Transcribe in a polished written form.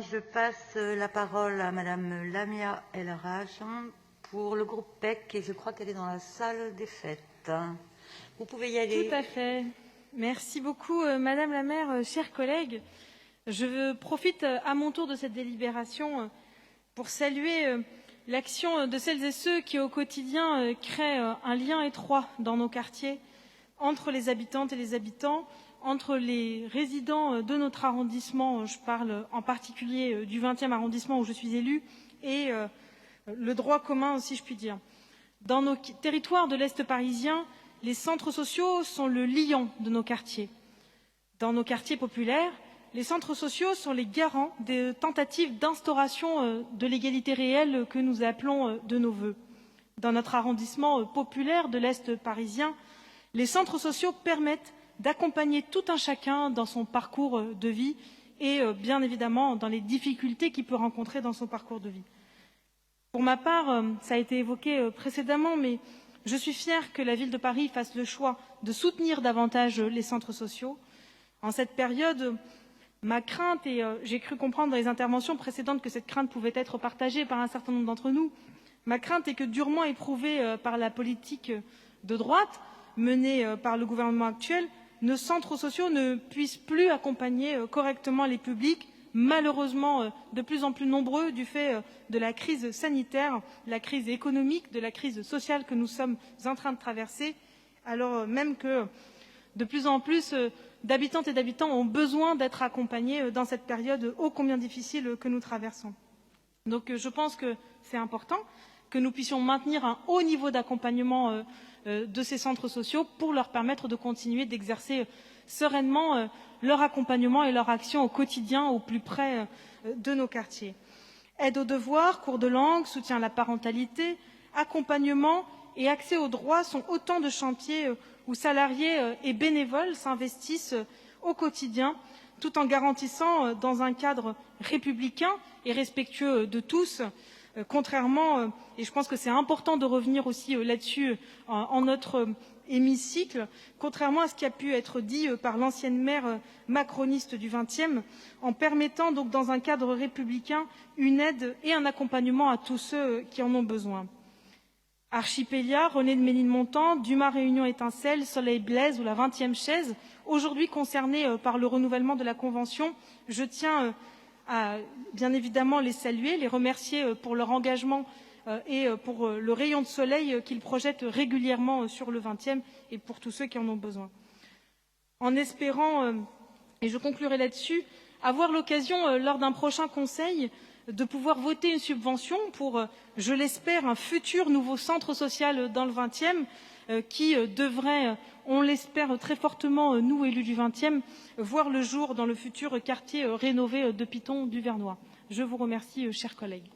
Je passe la parole à Madame Lamia El Rajhan pour le groupe PEC et je crois qu'elle est dans la salle des fêtes. Vous pouvez y aller. Tout à fait. Merci beaucoup, Madame la maire, chers collègues. Je profite à mon tour de cette délibération pour saluer l'action de celles et ceux qui, au quotidien, créent un lien étroit dans nos quartiers entre les habitantes et les habitants, entre les résidents de notre arrondissement, je parle en particulier du 20e arrondissement où je suis élue, et le droit commun, si je puis dire. Dans nos territoires de l'Est parisien, les centres sociaux sont le lion de nos quartiers. Dans nos quartiers populaires, les centres sociaux sont les garants des tentatives d'instauration de l'égalité réelle que nous appelons de nos vœux. Dans notre arrondissement populaire de l'Est parisien, les centres sociaux permettent d'accompagner tout un chacun dans son parcours de vie et bien évidemment dans les difficultés qu'il peut rencontrer dans son parcours de vie. Pour ma part, ça a été évoqué précédemment, mais je suis fière que la ville de Paris fasse le choix de soutenir davantage les centres sociaux. En cette période, ma crainte, et j'ai cru comprendre dans les interventions précédentes que cette crainte pouvait être partagée par un certain nombre d'entre nous, ma crainte est que durement éprouvée par la politique de droite menée par le gouvernement actuel, nos centres sociaux ne puissent plus accompagner correctement les publics, malheureusement de plus en plus nombreux du fait de la crise sanitaire, de la crise économique, de la crise sociale que nous sommes en train de traverser, alors même que de plus en plus d'habitantes et d'habitants ont besoin d'être accompagnés dans cette période ô combien difficile que nous traversons. Donc je pense que c'est important que nous puissions maintenir un haut niveau d'accompagnement de ces centres sociaux pour leur permettre de continuer d'exercer sereinement leur accompagnement et leur action au quotidien, au plus près de nos quartiers. Aide aux devoirs, cours de langue, soutien à la parentalité, accompagnement et accès aux droits sont autant de chantiers où salariés et bénévoles s'investissent au quotidien, tout en garantissant dans un cadre républicain et respectueux de tous, contrairement, et je pense que c'est important de revenir aussi là-dessus en notre hémicycle, contrairement à ce qui a pu être dit par l'ancienne maire macroniste du 20e, en permettant donc dans un cadre républicain une aide et un accompagnement à tous ceux qui en ont besoin. Archipélia, René de Ménilmontant, Dumas Réunion Étincelle, Soleil Blaise ou la 20e chaise, aujourd'hui concernés par le renouvellement de la Convention, je tiens à bien évidemment les saluer, les remercier pour leur engagement et pour le rayon de soleil qu'ils projettent régulièrement sur le 20e et pour tous ceux qui en ont besoin. En espérant, et je conclurai là-dessus, avoir l'occasion lors d'un prochain conseil de pouvoir voter une subvention pour, je l'espère, un futur nouveau centre social dans le 20e qui devrait, on l'espère très fortement, nous élus du 20e, voir le jour dans le futur quartier rénové de Piton du Vernois. Je vous remercie, chers collègues.